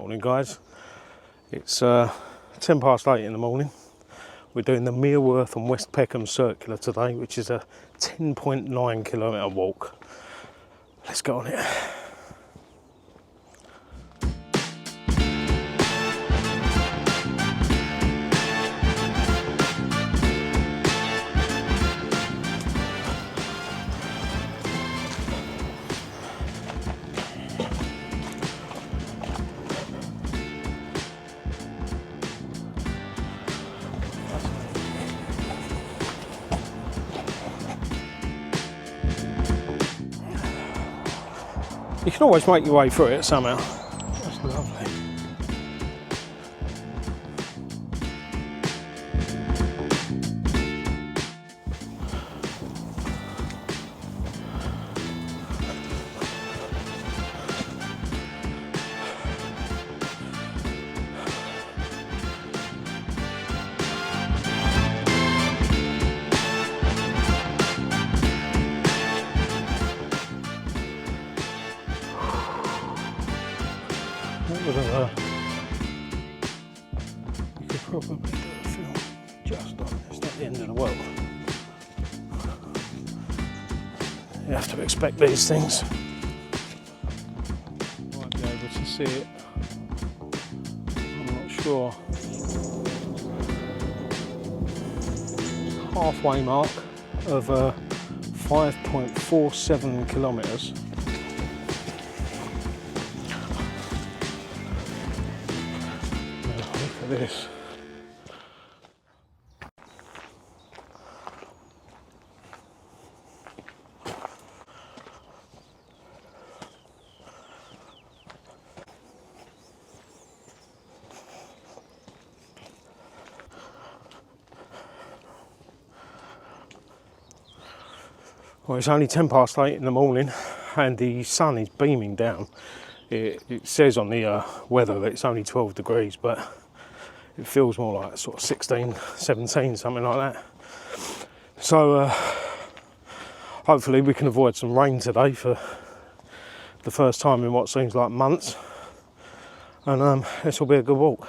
Morning guys, it's 10 past 8 in the morning. We're doing the Mereworth and West Peckham circular today, which is a 10.9 kilometre walk. Let's get on it. You can always make your way through it somehow. That's lovely. You could probably do a film just on it. It's not the end of the world. You have to expect these things. You might be able to see it. I'm not sure. Halfway mark of 5.47 kilometres. This. Well, it's only 10 past 8 in the morning and the sun is beaming down. It says on the weather that it's only 12 degrees, but it feels more like sort of 16, 17, something like that. So hopefully we can avoid some rain today for the first time in what seems like months. And this will be a good walk.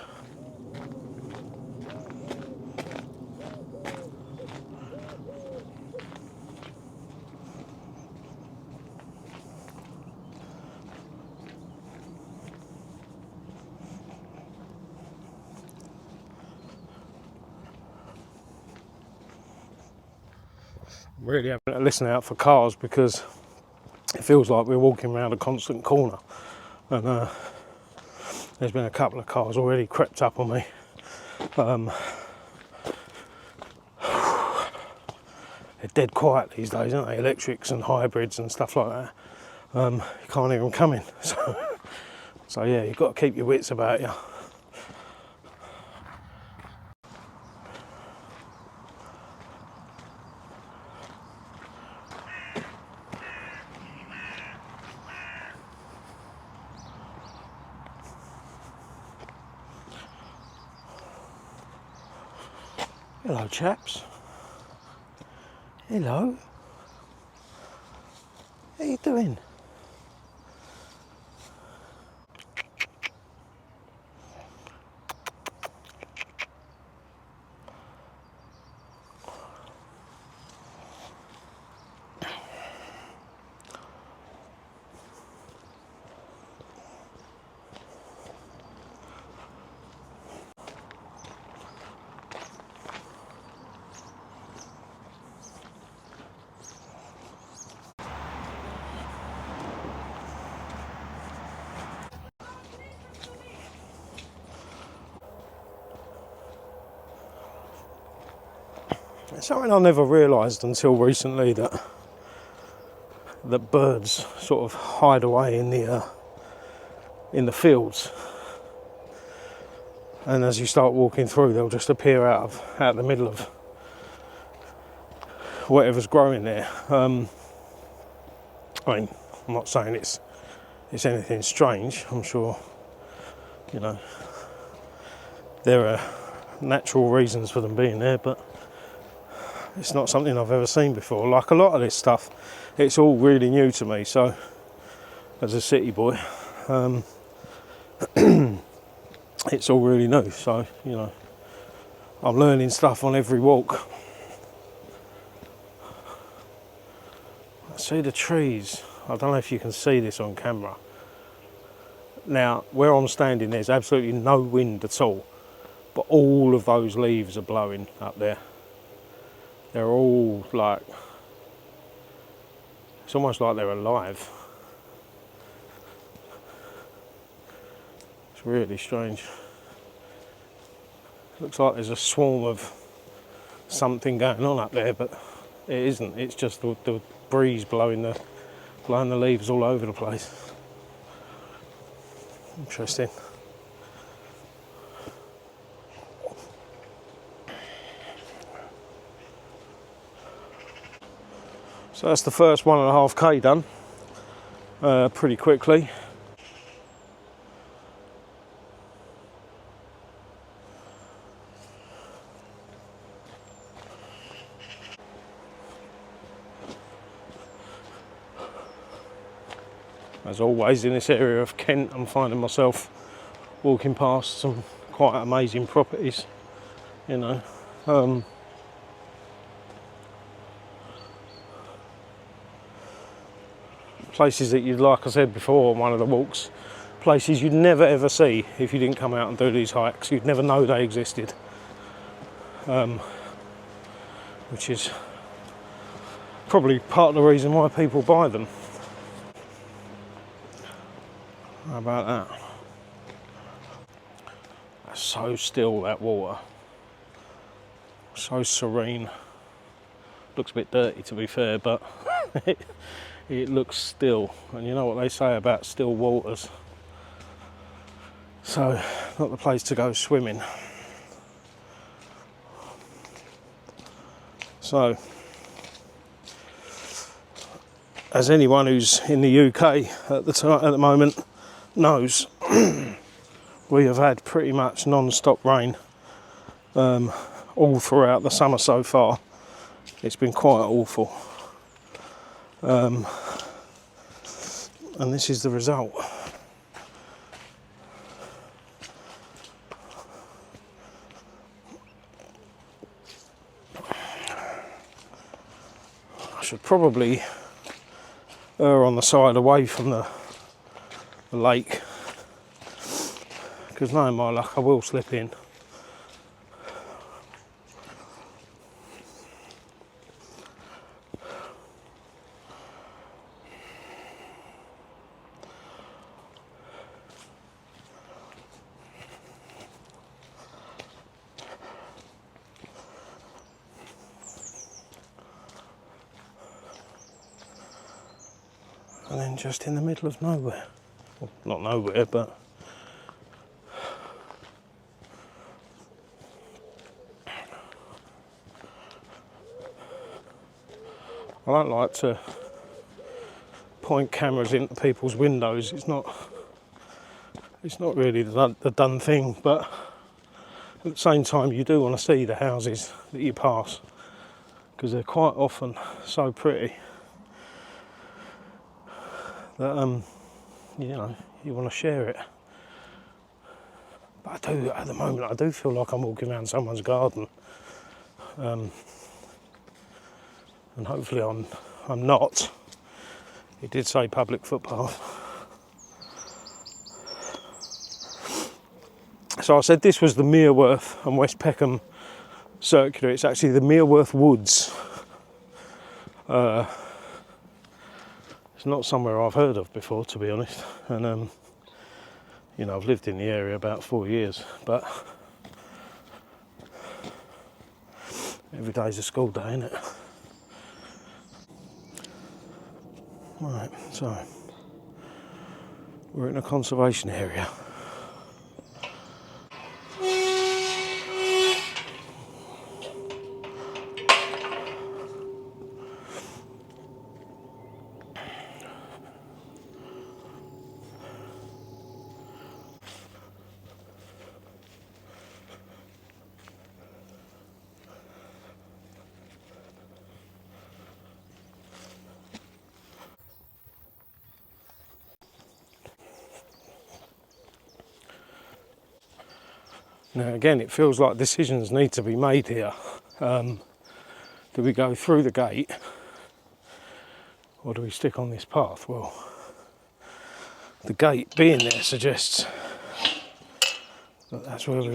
Really having to listen out for cars because it feels like we're walking around a constant corner, and there's been a couple of cars already crept up on me. They're dead quiet these days, aren't they? Electrics and hybrids and stuff like that. You can't hear them coming. So yeah, you've got to keep your wits about you. Hello chaps. Hello. How you doing? It's something I never realised until recently, that birds sort of hide away in the fields, and as you start walking through, they'll just appear out the middle of whatever's growing there. I mean, I'm not saying it's anything strange. I'm sure, you know, there are natural reasons for them being there, but it's not something I've ever seen before. Like a lot of this stuff, it's all really new to me. So, as a city boy, it's all really new. So, you know, I'm learning stuff on every walk. See the trees. I don't know if you can see this on camera. Now, where I'm standing, there's absolutely no wind at all, but all of those leaves are blowing up there. They're all like, it's almost like they're alive. It's really strange. Looks like there's a swarm of something going on up there, but it isn't. It's just the breeze blowing the leaves all over the place. Interesting. So that's the first 1.5k done pretty quickly. As always in this area of Kent, I'm finding myself walking past some quite amazing properties, you know. Places that you'd, like I said before on one of the walks, places you'd never ever see if you didn't come out and do these hikes. You'd never know they existed, which is probably part of the reason why people buy them. How about that? That's so still, that water. So serene. Looks a bit dirty to be fair, but it looks still. And you know what they say about still waters. So, not the place to go swimming. So, as anyone who's in the UK at the moment knows, we have had pretty much non-stop rain all throughout the summer so far. It's been quite awful, and this is the result. I should probably err on the side away from the lake, because knowing my luck I will slip in. And then just in the middle of nowhere, well, not nowhere, but I don't like to point cameras into people's windows. It's not really the done thing, but at the same time you do want to see the houses that you pass, because they're quite often so pretty that you know, you want to share it. But I do, at the moment, I do feel like I'm walking around someone's garden, and hopefully I'm not. It did say public footpath. So I said this was the Mereworth and West Peckham circular. It's actually the Mereworth Woods. It's not somewhere I've heard of before, to be honest. And you know, I've lived in the area about 4 years, but every day's a school day, isn't it? Right, so we're in a conservation area. Now again, it feels like decisions need to be made here. Do we go through the gate or do we stick on this path? Well, the gate being there suggests that that's where we're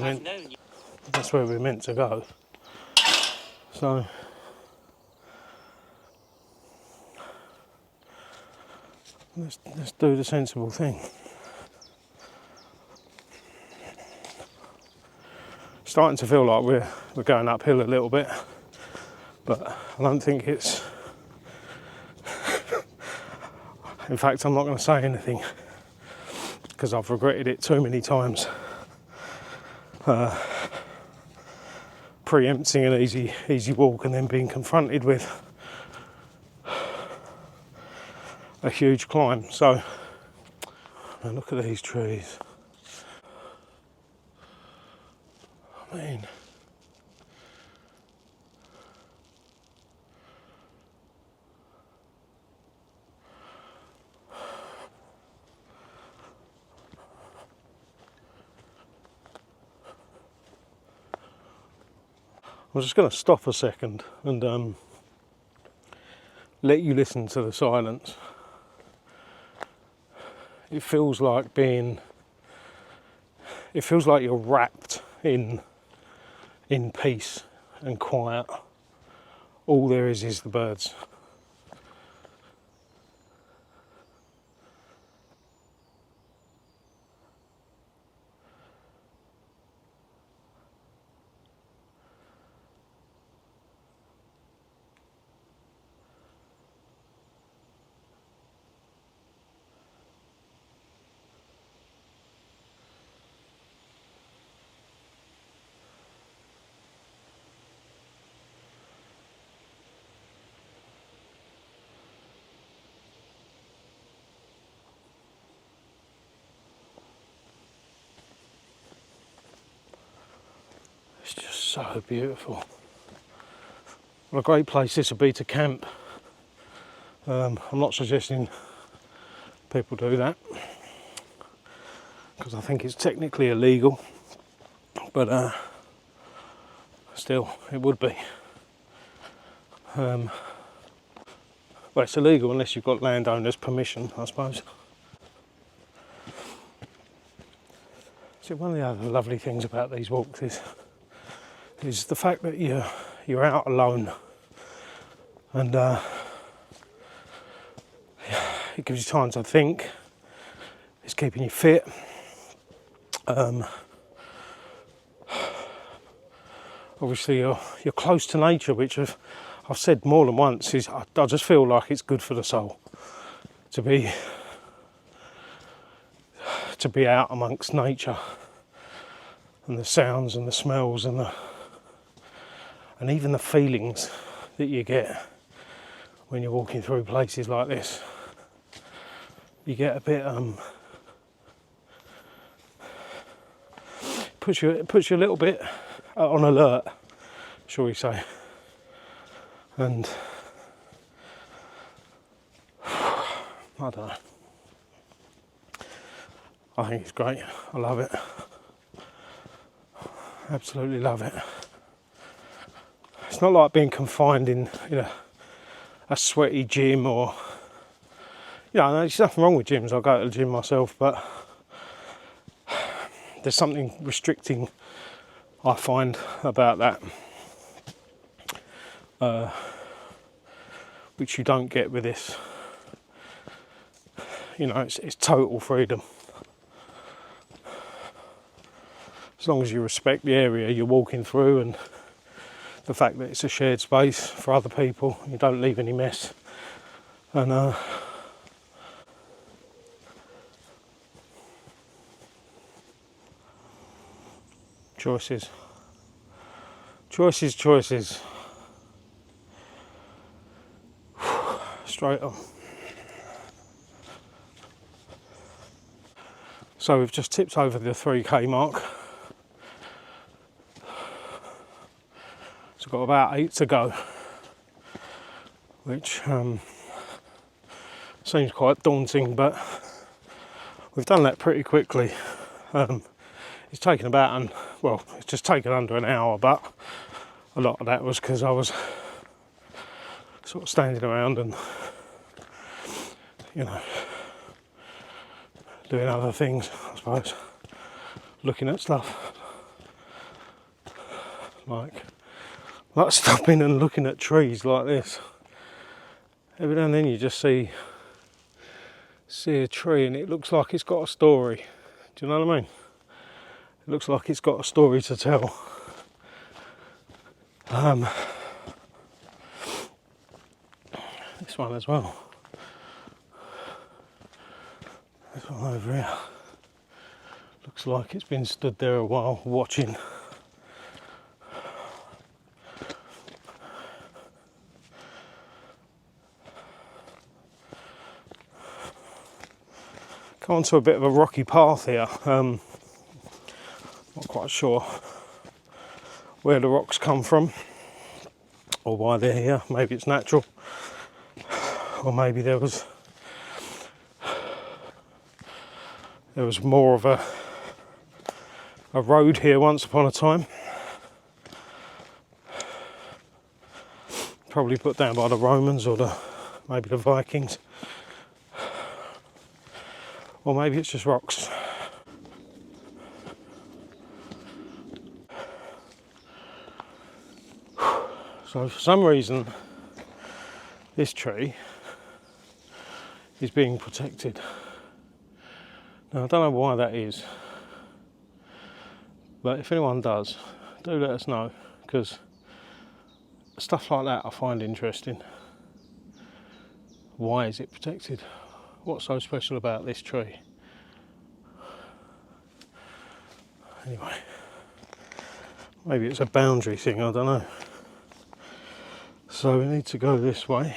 meant to go. So let's do the sensible thing. Starting to feel like we're going uphill a little bit, but I don't think it's. In fact, I'm not going to say anything because I've regretted it too many times. Preempting an easy walk and then being confronted with a huge climb. So, now look at these trees. I mean, I'm just going to stop a second and let you listen to the silence. It feels like you're wrapped in peace and quiet. All there is the birds. It's just so beautiful. What a great place this would be to camp. I'm not suggesting people do that because I think it's technically illegal, but still it would be. Well, it's illegal unless you've got landowners' permission, I suppose. So one of the other lovely things about these walks is the fact that you're out alone, and it gives you time to think. It's keeping you fit. Obviously, you're close to nature, which I've said more than once. I just feel like it's good for the soul to be out amongst nature and the sounds and the smells and even the feelings that you get when you're walking through places like this. You get a bit puts you a little bit on alert, shall we say. And I don't know. I think it's great. I love it. Absolutely love it. It's not like being confined in a sweaty gym or, there's nothing wrong with gyms. I go to the gym myself, but there's something restricting, I find, about that, which you don't get with this. It's total freedom. As long as you respect the area you're walking through and the fact that it's a shared space for other people, you don't leave any mess. And choices. Straight on. So we've just tipped over the 3k mark. So we've got about 8 to go, which seems quite daunting, but we've done that pretty quickly. It's taken about well, it's just taken under an hour, but a lot of that was because I was sort of standing around and, you know, doing other things, I suppose, looking at stuff, like stopping and looking at trees like this. Every now and then you just see a tree and it looks like it's got a story. Do you know what I mean? It looks like it's got a story to tell. This one as well. This one over here. Looks like it's been stood there a while watching. Come onto a bit of a rocky path here. Not quite sure where the rocks come from or why they're here. Maybe it's natural, or maybe there was more of a road here once upon a time, probably put down by the Romans or maybe the Vikings, or maybe it's just rocks. So for some reason this tree is being protected. Now I don't know why that is, but if anyone does, do let us know, because stuff like that I find interesting. Why is it protected? What's so special about this tree? Anyway, maybe it's a boundary thing, I don't know. So we need to go this way.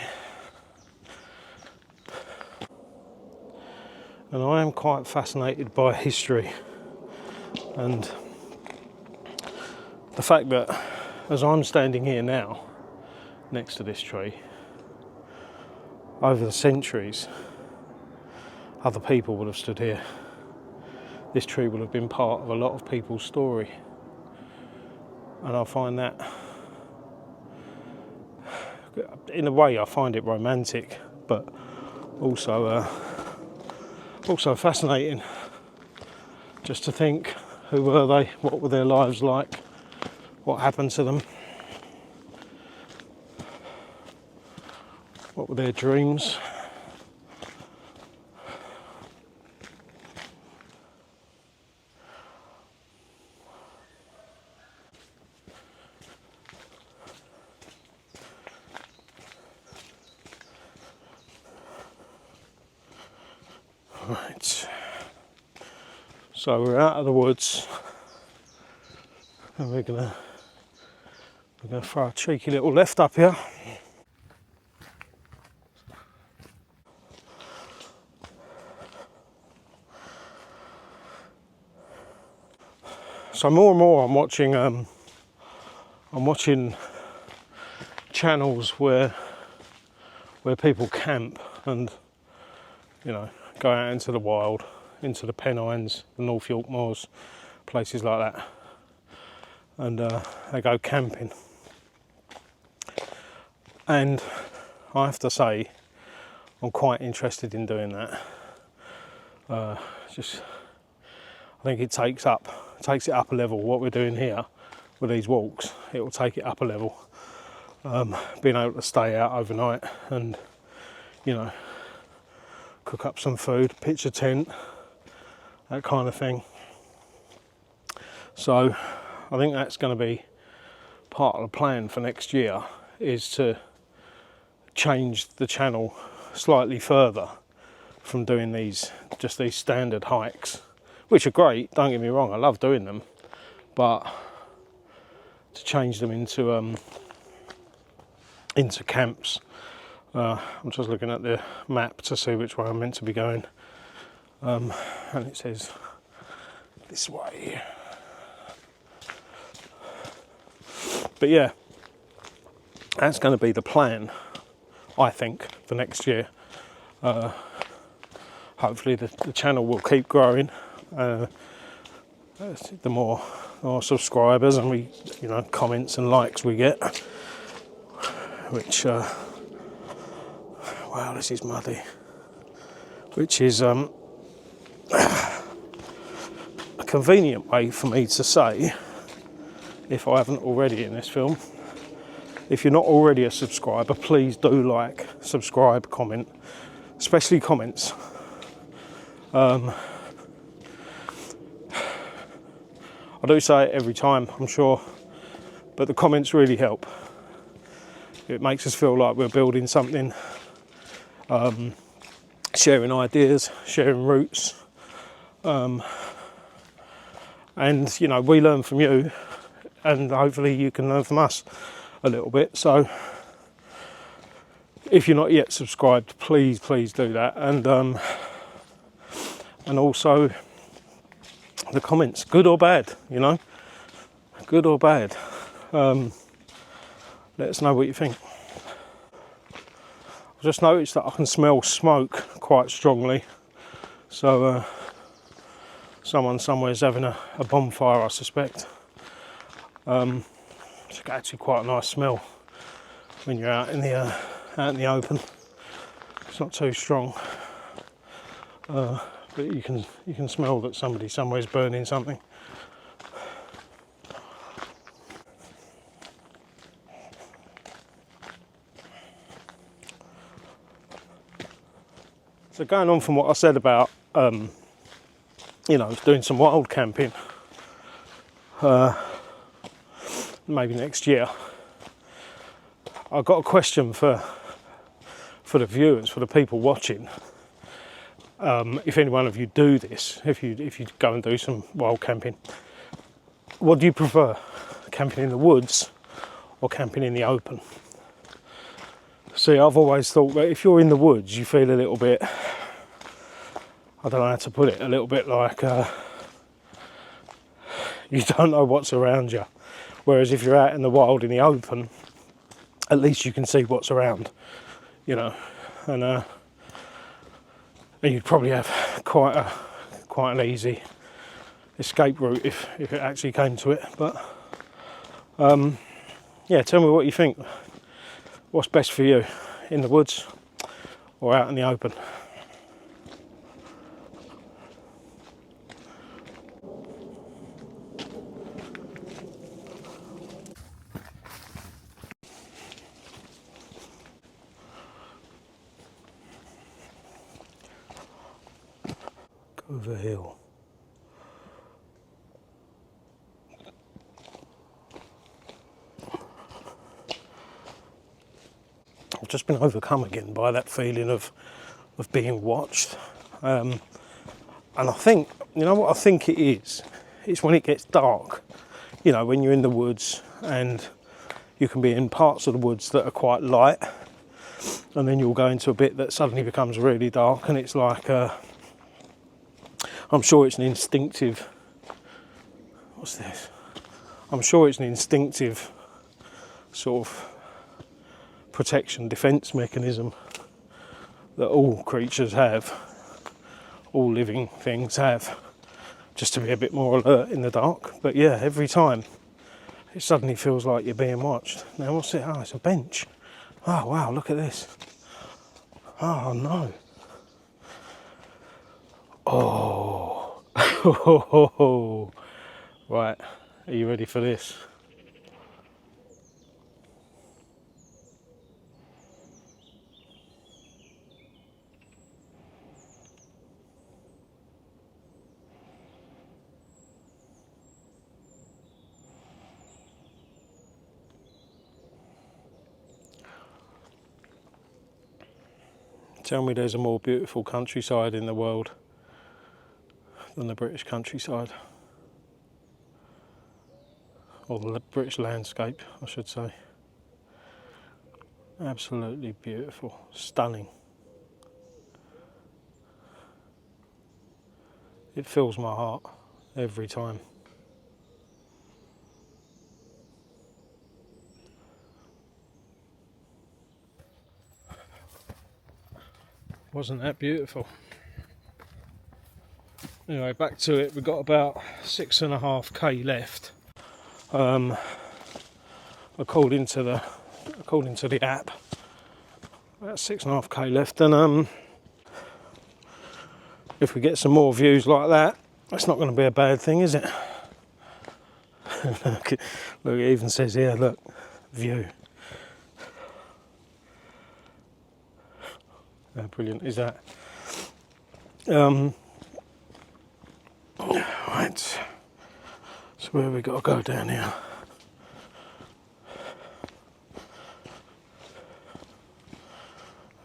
And I am quite fascinated by history, and the fact that as I'm standing here now next to this tree, over the centuries other people would have stood here. This tree will have been part of a lot of people's story, and I find that, in a way, I find it romantic, but also fascinating, just to think, who were they, what were their lives like, what happened to them, what were their dreams. Right, so we're out of the woods, and we're gonna throw a cheeky little left up here. So more and more I'm watching channels where people camp and, you know, go out into the wild, into the Pennines, the North York Moors, places like that, and they go camping. And I have to say, I'm quite interested in doing that. I think it takes it up a level. What we're doing here with these walks, it will take it up a level. Being able to stay out overnight and, you know, cook up some food, pitch a tent, that kind of thing. So I think that's going to be part of the plan for next year, is to change the channel slightly further from doing these standard hikes, which are great, don't get me wrong, I love doing them, but to change them into camps. I'm just looking at the map to see which way I'm meant to be going, and it says this way. But yeah, that's going to be the plan, I think, for next year. Hopefully the channel will keep growing. the more subscribers and we, comments and likes we get, which wow, this is muddy, which is a convenient way for me to say, if I haven't already in this film, if you're not already a subscriber, please do like, subscribe, comment, especially comments. I do say it every time, I'm sure, but the comments really help. It makes us feel like we're building something, sharing ideas, sharing routes, and we learn from you, and hopefully you can learn from us a little bit. So if you're not yet subscribed, please do that, and also the comments, good or bad, good or bad, let us know what you think. I've just noticed that I can smell smoke quite strongly, so someone somewhere is having a bonfire, I suspect. It's actually quite a nice smell when you're out in the open. It's not too strong, but you can smell that somebody somewhere is burning something. So going on from what I said about doing some wild camping, maybe next year, I've got a question for the viewers, for the people watching. If any one of you do this, if you go and do some wild camping, what do you prefer, camping in the woods or camping in the open? See, I've always thought that if you're in the woods, you feel a little bit, I don't know how to put it, a little bit like you don't know what's around you. Whereas if you're out in the wild, in the open, at least you can see what's around, and you'd probably have quite an easy escape route if it actually came to it. But yeah, tell me what you think. What's best for you, in the woods or out in the open? Go over hill. I've just been overcome again by that feeling of being watched, and I think, what I think it is, it's when it gets dark, when you're in the woods and you can be in parts of the woods that are quite light, and then you'll go into a bit that suddenly becomes really dark, and it's like, I'm sure it's an instinctive, what's this? I'm sure it's an instinctive sort of protection, defence mechanism that all creatures have, all living things have, just to be a bit more alert in the dark. But yeah, every time it suddenly feels like you're being watched. Now what's it? Oh, it's a bench. Oh wow, look at this. Oh no. Oh. Right, are you ready for this? Tell me there's a more beautiful countryside in the world than the British countryside. Or the British landscape, I should say. Absolutely beautiful, stunning. It fills my heart every time. Wasn't that beautiful? Anyway, back to it. We've got about 6.5k left. According to the app, about 6.5k left, and if we get some more views like that, that's not going to be a bad thing, is it? Look, it even says here, look, view. How brilliant is that? Right, so where have we got to go down here?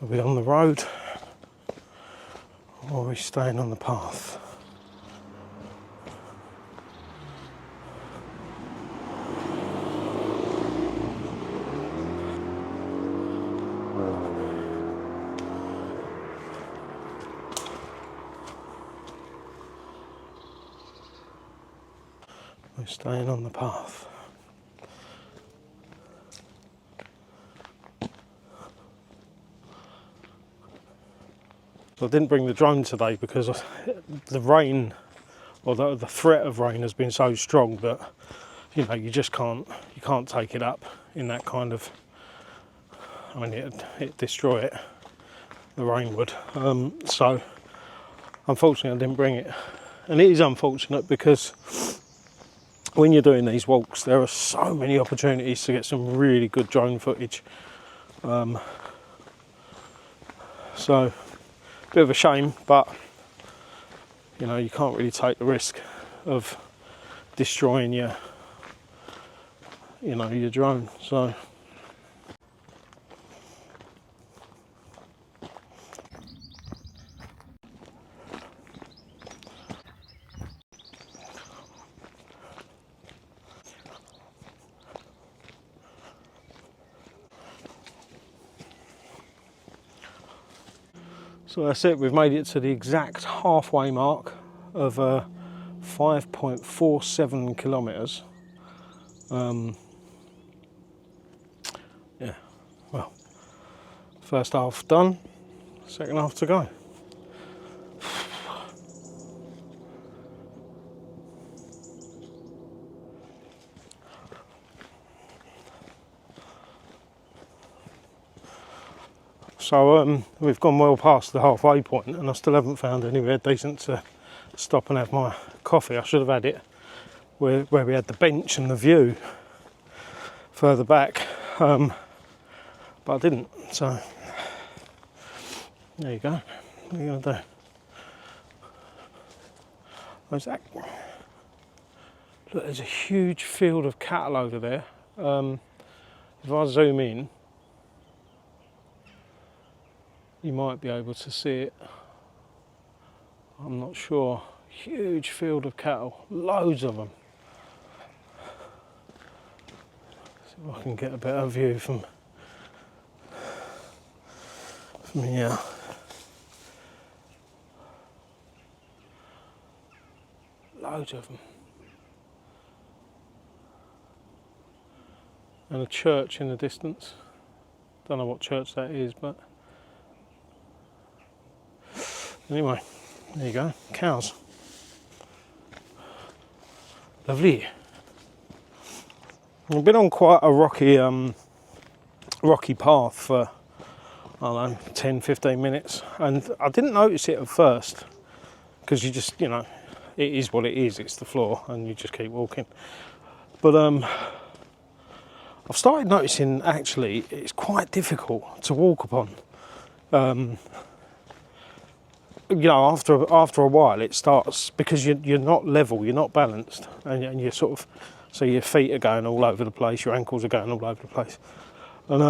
Are we on the road, or are we staying on the path? We're staying on the path. So I didn't bring the drone today because the rain, or the threat of rain, has been so strong that you just can't take it up in that kind of. I mean, it'd destroy it. The rain would. So unfortunately, I didn't bring it, and it is unfortunate because when you're doing these walks, there are so many opportunities to get some really good drone footage. So. Bit of a shame, but you can't really take the risk of destroying your drone. So that's it, we've made it to the exact halfway mark of 5.47 kilometres. Yeah, well, first half done, second half to go. So we've gone well past the halfway point, and I still haven't found anywhere decent to stop and have my coffee. I should have had it where we had the bench and the view further back, but I didn't. So there you go. What are you going to do? Where's that? Look, there's a huge field of cattle over there. If I zoom in, you might be able to see it. I'm not sure. Huge field of cattle, loads of them. See if I can get a better view from here. Loads of them. And a church in the distance. Don't know what church that is, but anyway, there you go, cows. Lovely. I've been on quite a rocky path for, I don't know, 10-15 minutes, and I didn't notice it at first because you just, it is what it is, it's the floor, and you just keep walking. But I've started noticing actually it's quite difficult to walk upon. After a while it starts, because you're not level, you're not balanced, and you're sort of, so your feet are going all over the place, your ankles are going all over the place, and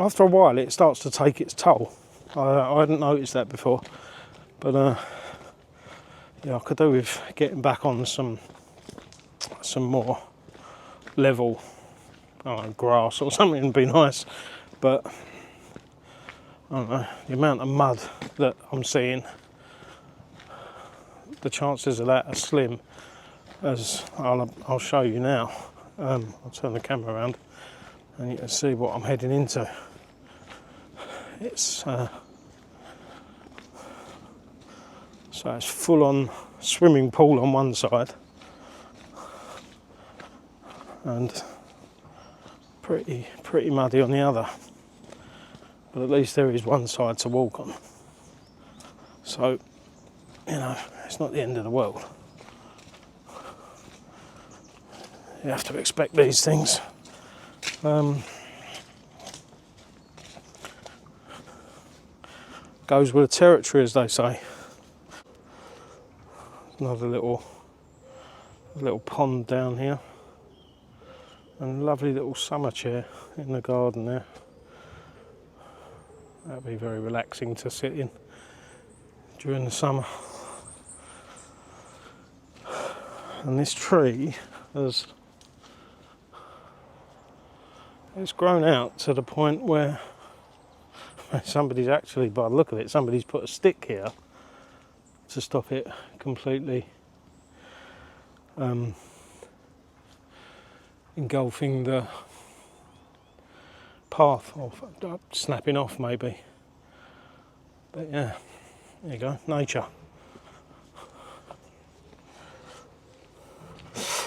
after a while it starts to take its toll. I hadn't noticed that before, but I could do with getting back on some more level, grass or something would be nice, but I don't know, the amount of mud that I'm seeing, the chances of that are slim, as I'll show you now. I'll turn the camera around and you can see what I'm heading into. It's So it's full on swimming pool on one side and pretty muddy on the other. But at least there is one side to walk on. So, you know, it's not the end of the world. You have to expect these things. Goes with the territory, as they say. Another little pond down here. And a lovely little summer chair in the garden there. That'd be very relaxing to sit in during the summer. And this tree has it's grown out to the point where somebody's actually, by the look of it, somebody's put a stick here to stop it completely engulfing the path, or snapping off maybe. But yeah, there you go, nature.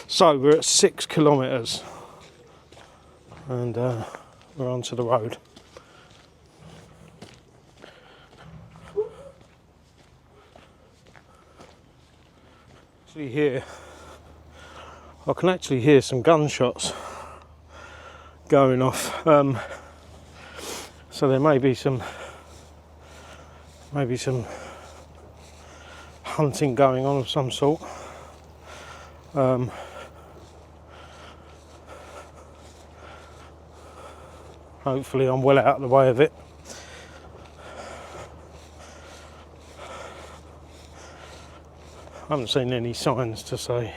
So we're at 6 kilometres and we're onto the road. Actually here, I can actually hear some gunshots going off. So there may be some hunting going on of some sort. Hopefully I'm well out of the way of it. I haven't seen any signs to say,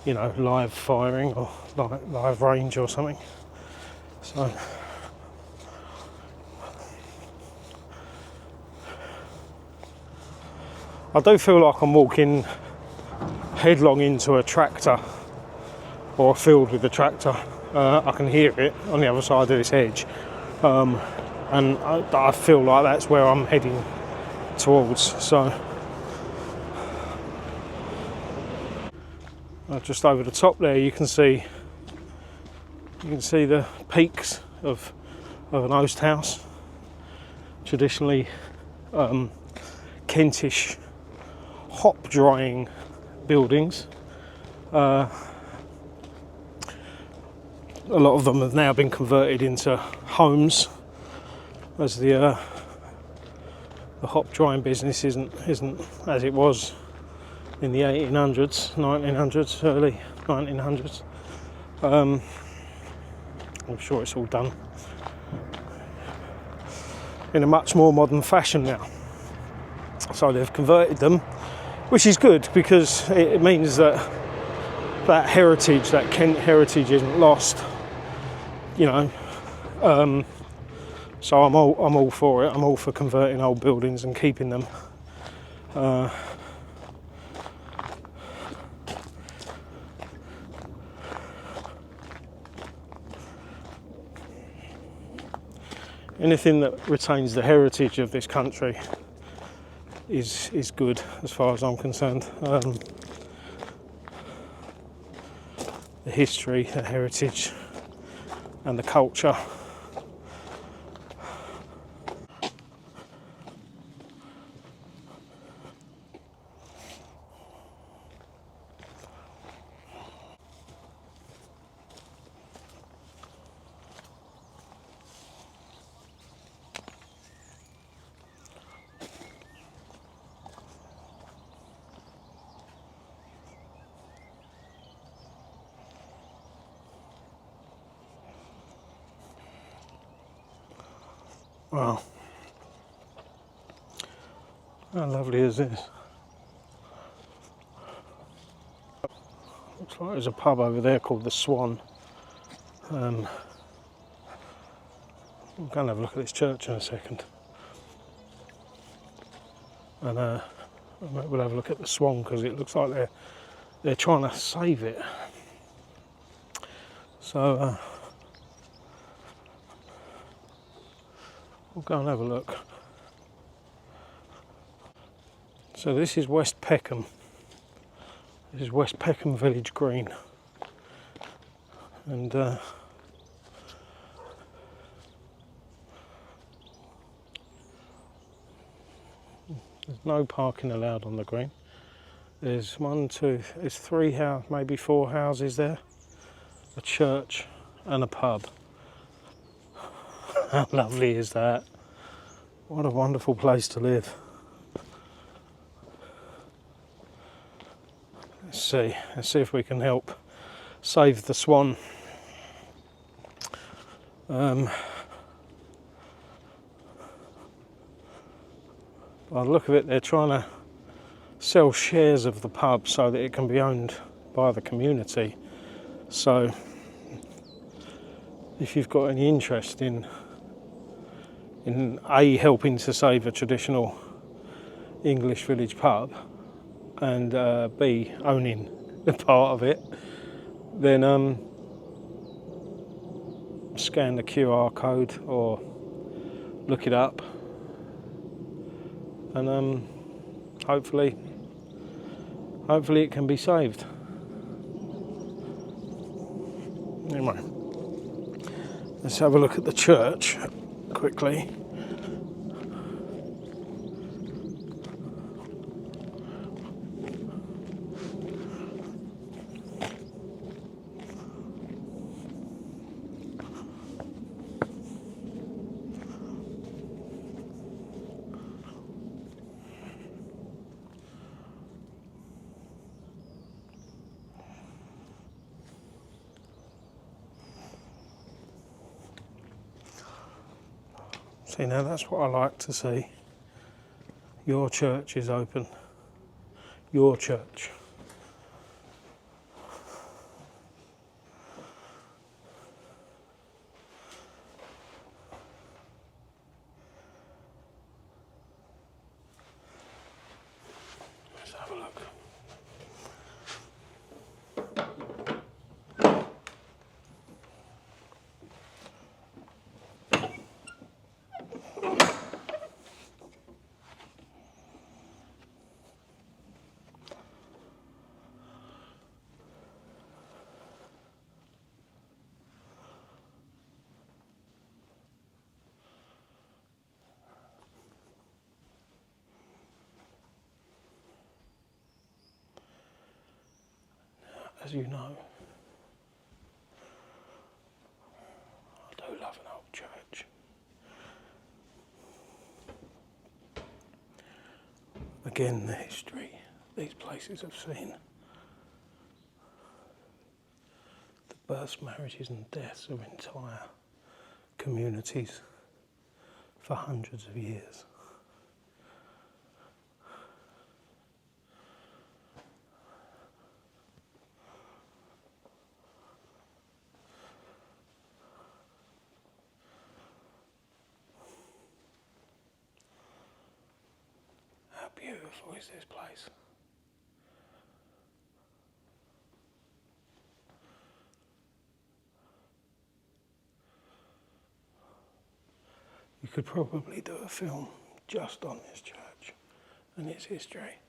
you know, live firing or live range or something. So I do feel like I'm walking headlong into a tractor or a field with a tractor. I can hear it on the other side of this hedge, and I feel like that's where I'm heading towards. So just over the top there, you can see the peaks of an oast house, traditionally Kentish hop drying buildings. A lot of them have now been converted into homes, as the hop drying business isn't as it was in the 1800s, 1900s, early 1900s. I'm sure it's all done in a much more modern fashion now. So they've converted them, which is good because it means that heritage, that Kent heritage, isn't lost. You know, so I'm all for it. I'm all for converting old buildings and keeping them. Anything that retains the heritage of this country is good, as far as I'm concerned. The history, the heritage, and the culture. Wow, how lovely is this? Looks like there's a pub over there called the Swan. I'm going to have a look at this church in a second, and we'll have a look at the Swan because it looks like they're trying to save it. So we'll go and have a look. So this is West Peckham. This is West Peckham Village Green. And there's no parking allowed on the green. There's there's 3 houses, maybe 4 houses there. A church and a pub. How lovely is that? What a wonderful place to live. Let's see if we can help save the Swan. By the look of it, they're trying to sell shares of the pub so that it can be owned by the community. So if you've got any interest in A, helping to save a traditional English village pub, and B, owning a part of it, then scan the QR code or look it up, and hopefully it can be saved. Anyway, let's have a look at the church quickly. See, now that's what I like to see. Your church is open. Your church. Let's have a look. As you know, I do love an old church. Again, the history these places have seen. The births, marriages and deaths of entire communities for hundreds of years. How beautiful is this place? You could probably do a film just on this church and its history.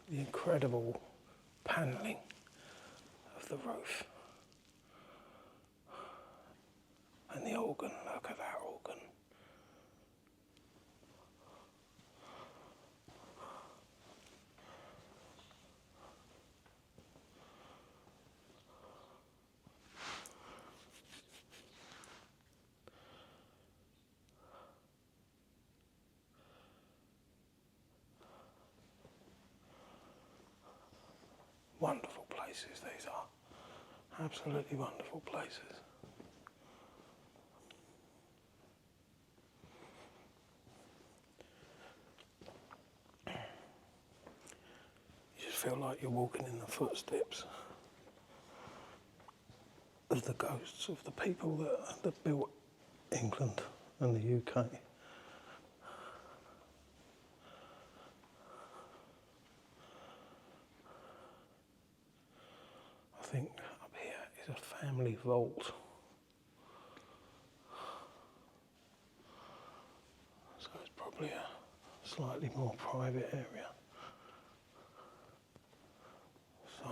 The incredible panelling of the roof. And the organ, look at that organ. Wonderful places these are. Absolutely wonderful places. You just feel like you're walking in the footsteps of the ghosts of the people that built England and the UK. I think up here is a family vault. So it's probably a slightly slightly more private area. So.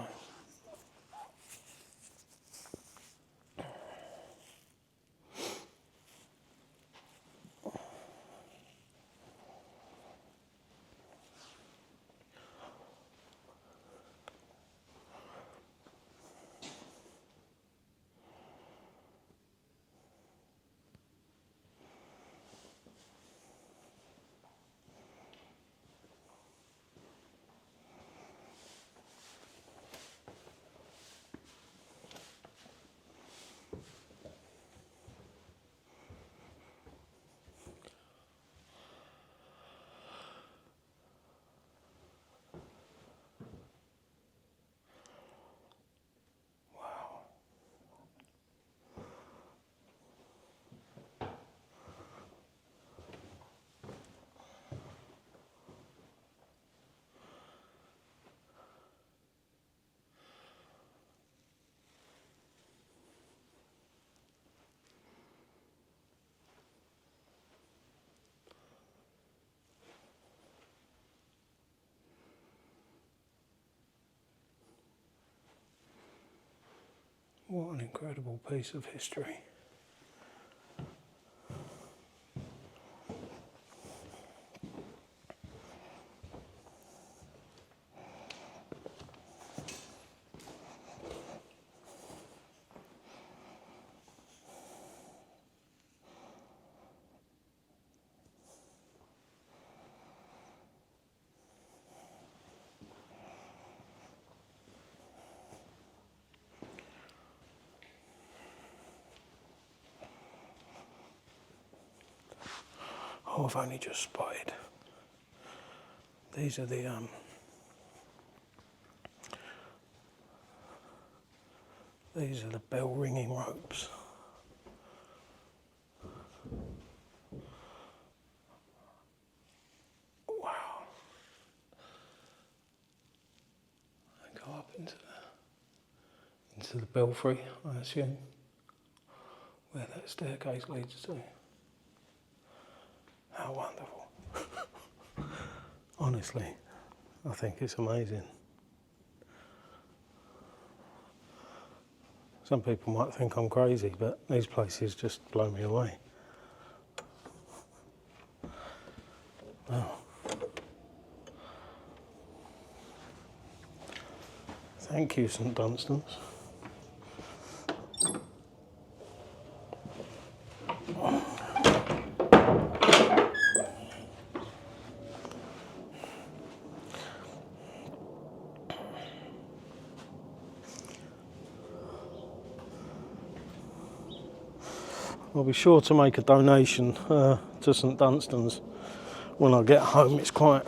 What an incredible piece of history. Oh, I've only just spotted. These are the bell ringing ropes. Wow. They go up into the belfry, I assume, where that staircase leads to. How wonderful. Honestly, I think it's amazing. Some people might think I'm crazy, but these places just blow me away. Wow. Thank you, St Dunstan's. I'll be sure to make a donation to St Dunstan's when I get home. It's quite,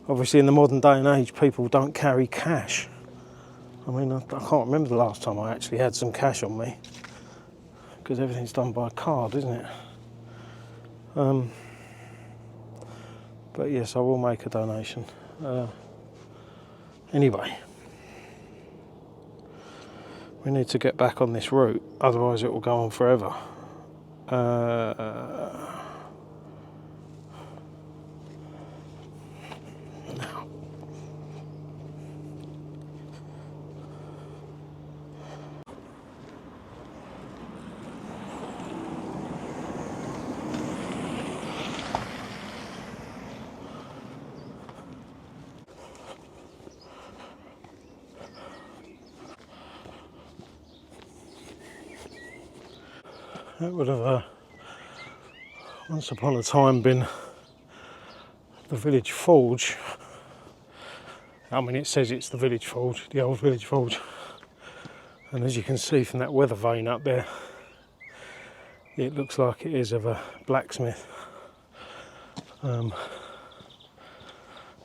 obviously in the modern day and age, people don't carry cash. I mean, I can't remember the last time I actually had some cash on me, because everything's done by card, isn't it? But yes, I will make a donation. Anyway. We need to get back on this route, otherwise it will go on forever. Now. That would have once upon a time been the village forge. I mean, it says it's the village forge, the old village forge. And as you can see from that weather vane up there, it looks like it is of a blacksmith.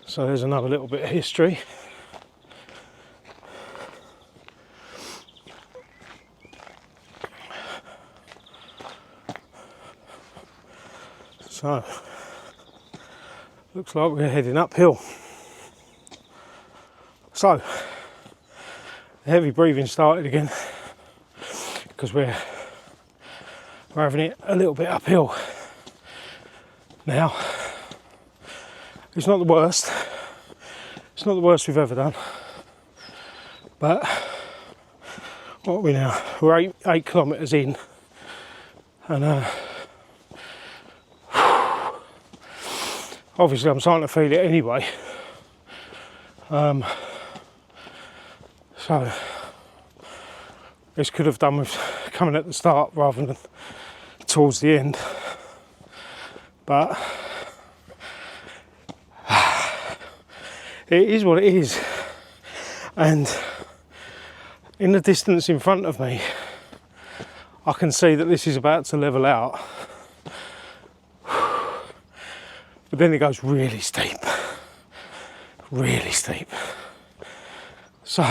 So there's another little bit of history. So, looks like we're heading uphill. So, the heavy breathing started again because we're having it a little bit uphill now. It's not the worst. It's not the worst we've ever done. But what are we now? We're 8 kilometres in, and obviously I'm starting to feel it anyway. So this could have done with coming at the start rather than towards the end. But it is what it is. And in the distance in front of me, I can see that this is about to level out. But then it goes really steep. Really steep. So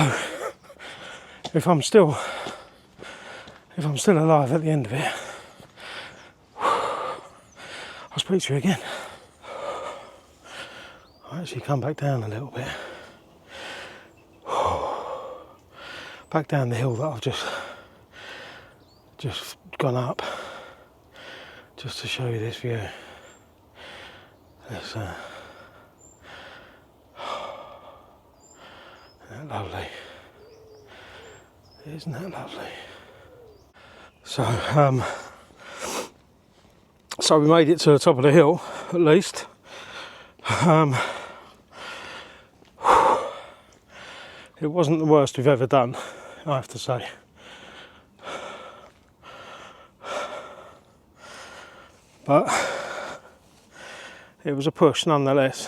if I'm still alive at the end of it, I'll speak to you again. I'll actually come back down a little bit. Back down the hill that I've just gone up, just to show you this view. It's isn't that lovely? Isn't that lovely? So we made it to the top of the hill, at least. It wasn't the worst we've ever done, I have to say. But it was a push nonetheless.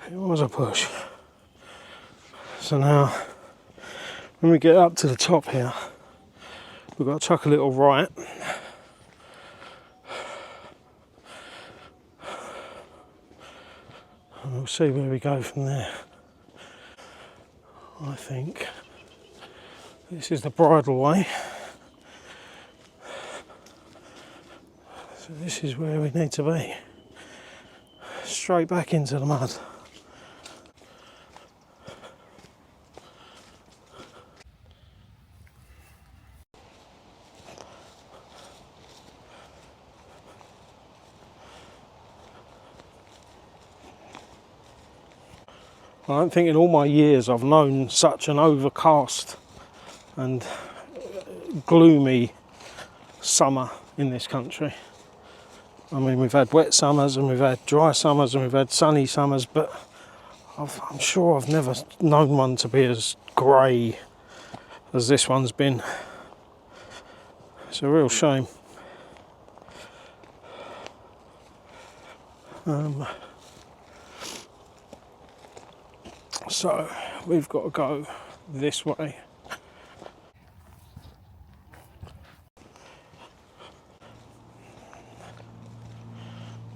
It was a push. So now, when we get up to the top here, we've got to chuck a little right. And we'll see where we go from there. I think this is the bridle way. So this is where we need to be. Straight back into the mud. I don't think in all my years I've known such an overcast and gloomy summer in this country. I mean, we've had wet summers and we've had dry summers and we've had sunny summers, but I'm sure I've never known one to be as grey as this one's been. It's a real shame. So we've got to go this way.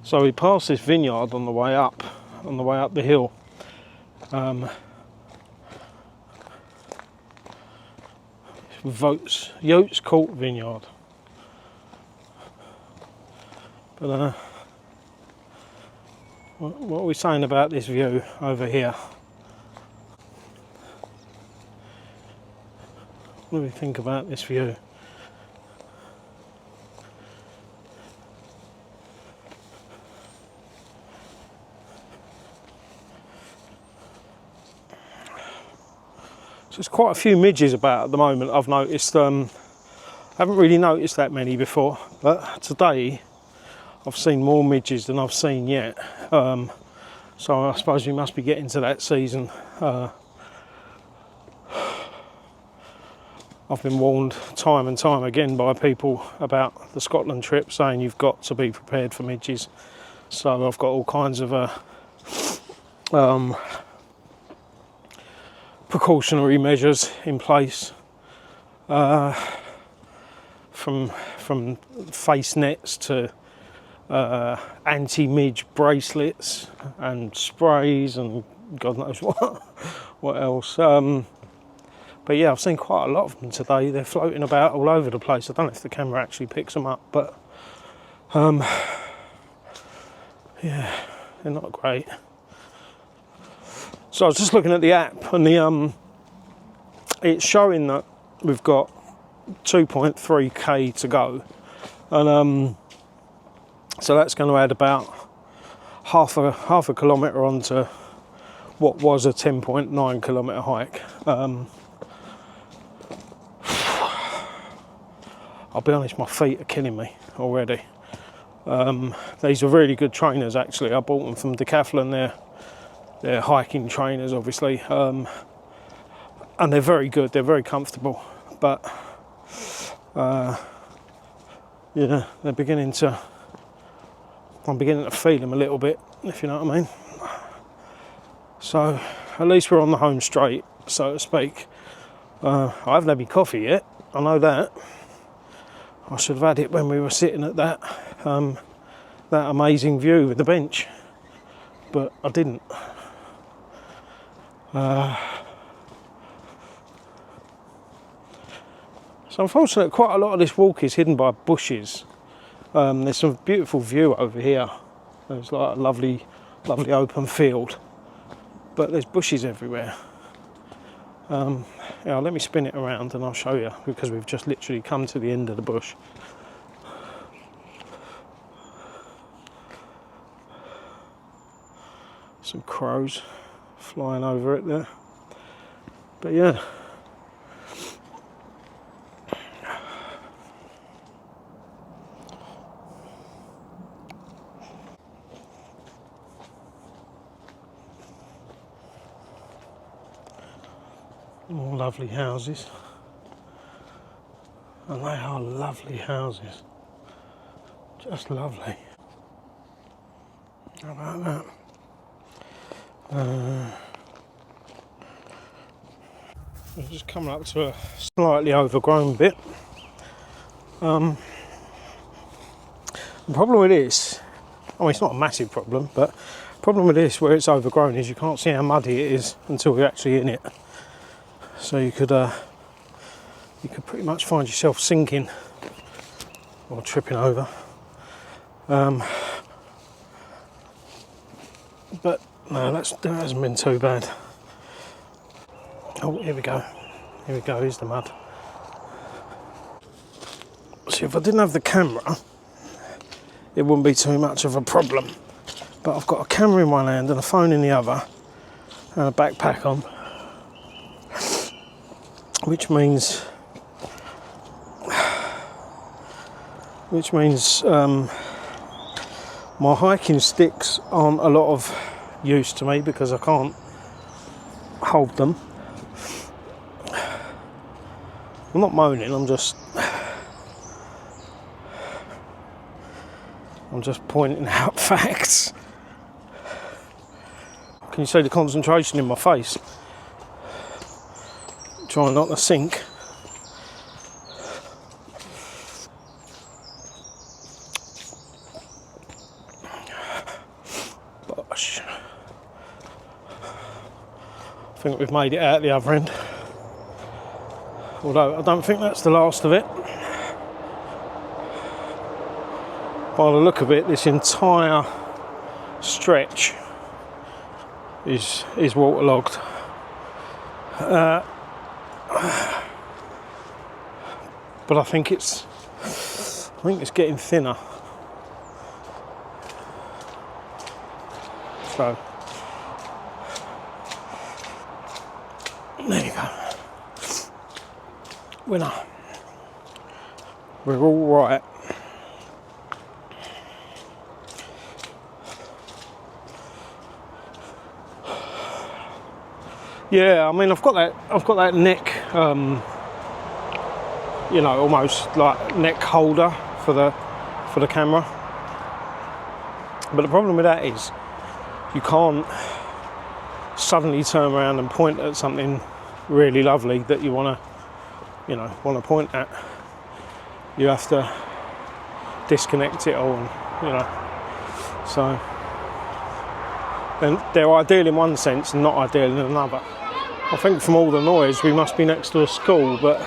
So we passed this vineyard on the way up the hill. Yotes Court Vineyard. But what are we saying about this view over here? What do we think about this view? So there's quite a few midges about at the moment, I've noticed. I haven't really noticed that many before, but today I've seen more midges than I've seen yet. So I suppose we must be getting to that season. I've been warned time and time again by people about the Scotland trip, saying you've got to be prepared for midges. So I've got all kinds of precautionary measures in place, from face nets to anti-midge bracelets and sprays and God knows what else. But yeah, I've seen quite a lot of them today. They're floating about all over the place. I don't know if the camera actually picks them up, but yeah, they're not great. So I was just looking at the app, and it's showing that we've got 2.3k to go, and So that's going to add about half a kilometre onto what was a 10.9 kilometre hike. I'll be honest, my feet are killing me already. These are really good trainers actually. I bought them from Decathlon. They're hiking trainers obviously, and they're very good, they're very comfortable, but yeah, I'm beginning to feel them a little bit, if you know what I mean. So at least we're on the home straight, so to speak. I haven't had my coffee yet, I know that. I should have had it when we were sitting at that amazing view with the bench, but I didn't. So unfortunately, quite a lot of this walk is hidden by bushes. There's some beautiful view over here. There's like a lovely open field, but there's bushes everywhere. Yeah, let me spin it around and I'll show you, because we've just literally come to the end of the bush. Some crows flying over it there, but yeah. More lovely houses, and they are lovely houses, just lovely. How about that? We're just coming up to a slightly overgrown bit. The problem with this, I mean, it's not a massive problem, but the problem with this where it's overgrown is you can't see how muddy it is until you're actually in it. So you could pretty much find yourself sinking or tripping over. But no, that hasn't been too bad. Oh, here we go. Here we go, here's the mud. See, if I didn't have the camera, it wouldn't be too much of a problem. But I've got a camera in one hand and a phone in the other, and a backpack on. Which means my hiking sticks aren't a lot of use to me because I can't hold them. I'm not moaning, I'm just pointing out facts. Can you see the concentration in my face? Trying not to sink. Gosh. I think we've made it out the other end. Although I don't think that's the last of it. By the look of it, this entire stretch is waterlogged. But I think it's getting thinner. So there you go. We're all right. Yeah, I mean, I've got that neck, you know, almost like neck holder for the camera. But the problem with that is you can't suddenly turn around and point at something really lovely that you want to point at. You have to disconnect it all, and, you know. So, and they're ideal in one sense and not ideal in another. I think from all the noise we must be next to a school, but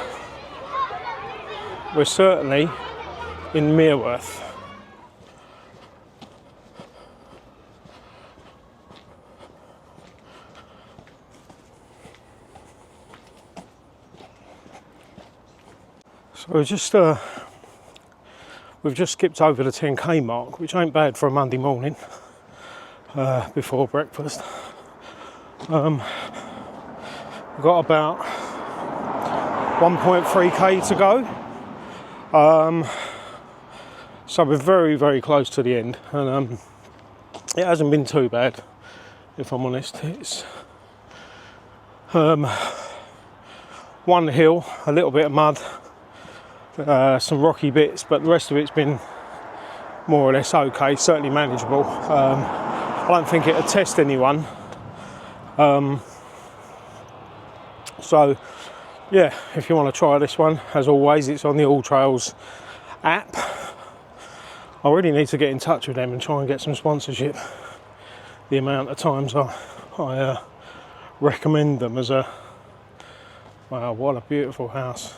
we're certainly in Mereworth. So we're just we've just skipped over the 10k mark, which ain't bad for a Monday morning before breakfast. We've got about 1.3k to go, so we're very, very close to the end, and it hasn't been too bad, if I'm honest. It's one hill, a little bit of mud, some rocky bits, but the rest of it's been more or less okay, certainly manageable. I don't think it'll test anyone. So yeah, if you want to try this one, as always, it's on the All Trails app. I really need to get in touch with them and try and get some sponsorship. The amount of times I recommend them as a... Wow, what a beautiful house.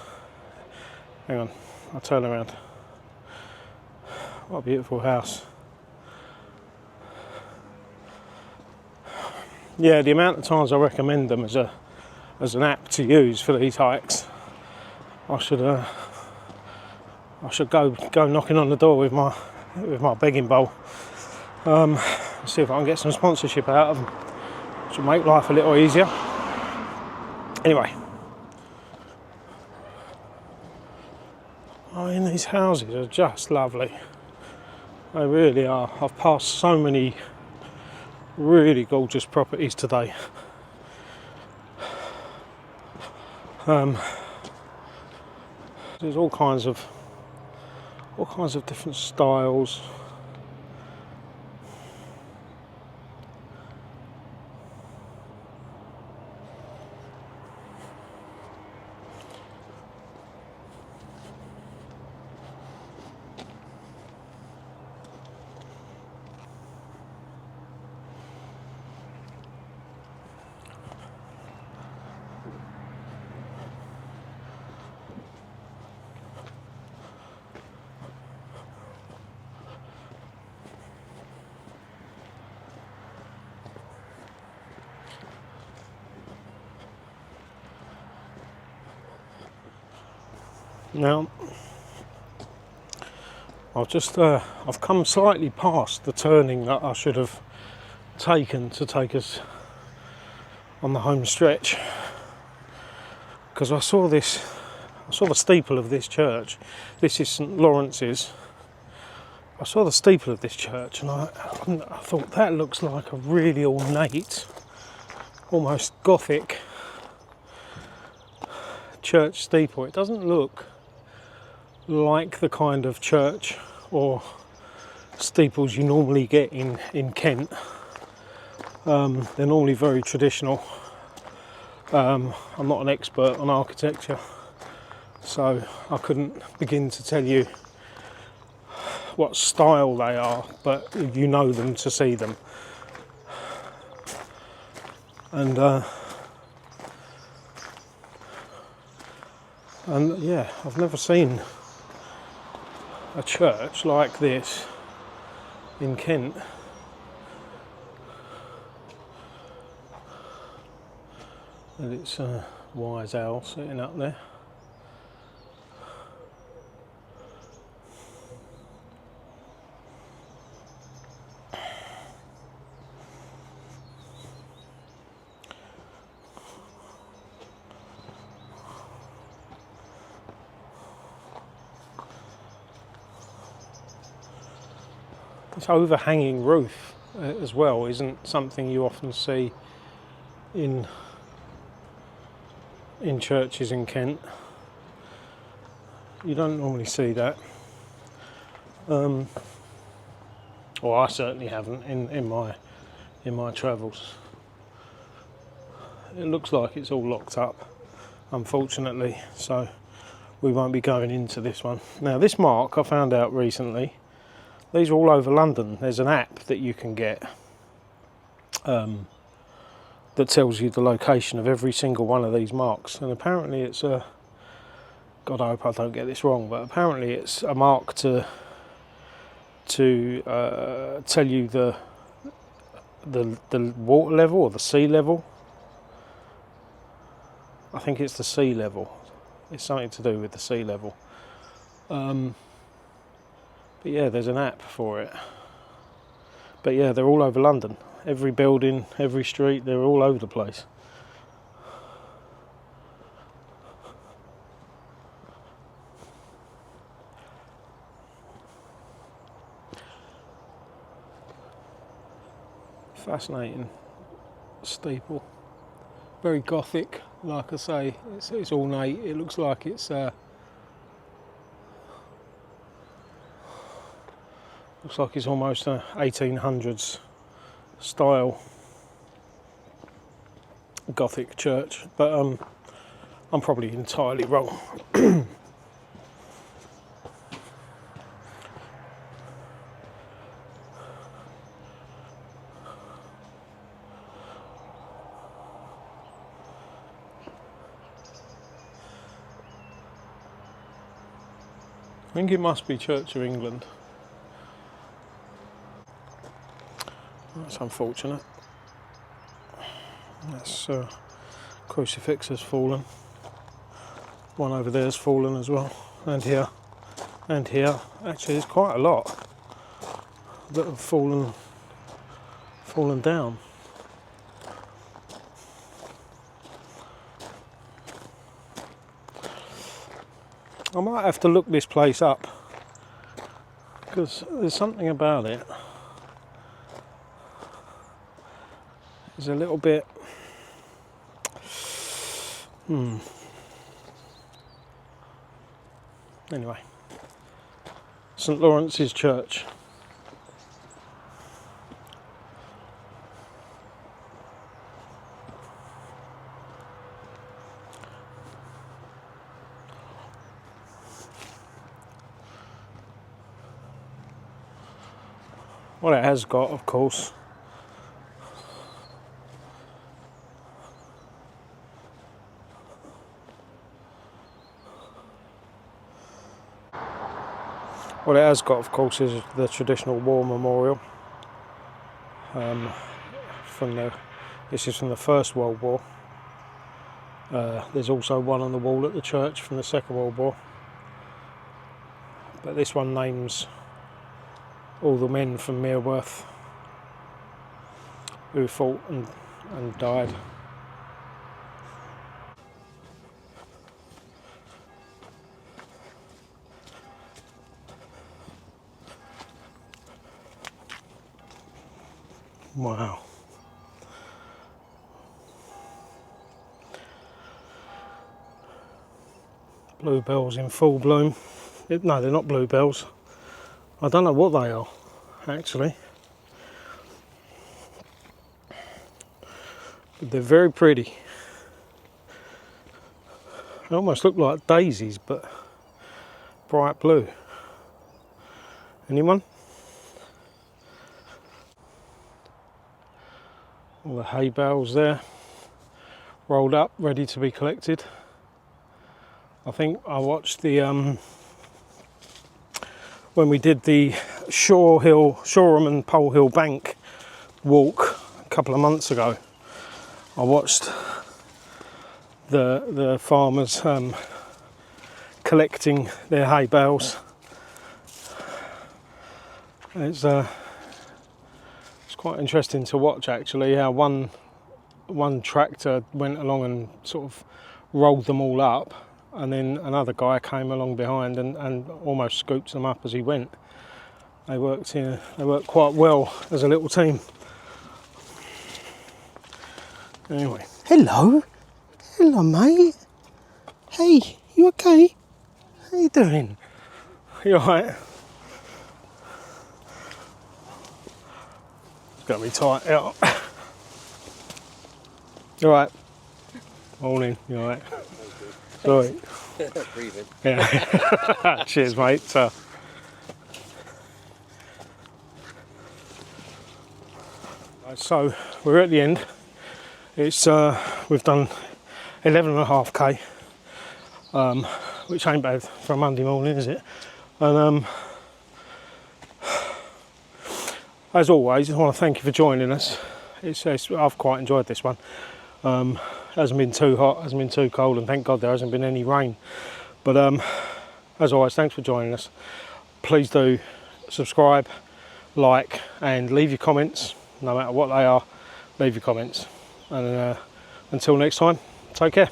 Hang on, I'll turn around. What a beautiful house. Yeah, the amount of times I recommend them as an app to use for these hikes, I should go knocking on the door with my begging bowl. See if I can get some sponsorship out of them. Should make life a little easier. Anyway, I mean, these houses are just lovely. They really are. I've passed so many really gorgeous properties today. There's all kinds of different styles. Now, I've come slightly past the turning that I should have taken to take us on the home stretch, because I saw the steeple of this church. This is St Lawrence's. I saw the steeple of this church, and I thought that looks like a really ornate, almost Gothic church steeple. It doesn't look like the kind of church or steeples you normally get in Kent. They're normally very traditional. I'm not an expert on architecture, so I couldn't begin to tell you what style they are, but you know them to see them. And yeah, I've never seen a church like this in Kent. And it's a wise owl sitting up there. This overhanging roof as well isn't something you often see in churches in Kent. You don't normally see that. Well, I certainly haven't in my travels. It looks like it's all locked up, unfortunately, so we won't be going into this one. Now, this mark I found out recently. These are all over London. There's an app that you can get that tells you the location of every single one of these marks. And apparently it's a... God, I hope I don't get this wrong, but apparently it's a mark to tell you the water level or the sea level. I think it's the sea level. It's something to do with the sea level. But yeah, there's an app for it. But yeah, they're all over London. Every building, every street, they're all over the place. Fascinating steeple. Very Gothic, like I say. It's ornate. It looks like it's almost a 1800s style Gothic church, but I'm probably entirely wrong. I think it must be Church of England. That's unfortunate. That's crucifix has fallen. One over there has fallen as well, and here, and here. Actually, there's quite a lot that have fallen down. I might have to look this place up because there's something about it. It's a little bit. Anyway, St Lawrence's Church. What it has got, of course, is the traditional war memorial. This is from the First World War. There's also one on the wall at the church from the Second World War. But this one names all the men from Mereworth who fought and died. Wow. Bluebells in full bloom. No, they're not bluebells. I don't know what they are, actually. But they're very pretty. They almost look like daisies, but bright blue. Anyone? All the hay bales there, rolled up, ready to be collected. I think I watched the when we did the Shoreham and Pole Hill Bank walk a couple of months ago. I watched the farmers collecting their hay bales. It's quite interesting to watch, actually, how one tractor went along and sort of rolled them all up, and then another guy came along behind and almost scooped them up as he went. They worked quite well as a little team. Anyway. Hello, mate. Hey, you okay? How you doing? You alright? It's got to be tight out. You alright? Morning, you alright? Sorry. Breathing. Yeah. Cheers, mate. So we're at the end. It's we've done 11.5k, which ain't bad for a Monday morning, is it? And as always, I want to thank you for joining us. I've quite enjoyed this one. Hasn't been too hot, hasn't been too cold, and thank God there hasn't been any rain. But as always, thanks for joining us. Please do subscribe, like, and leave your comments. No matter what they are, leave your comments. And until next time, take care.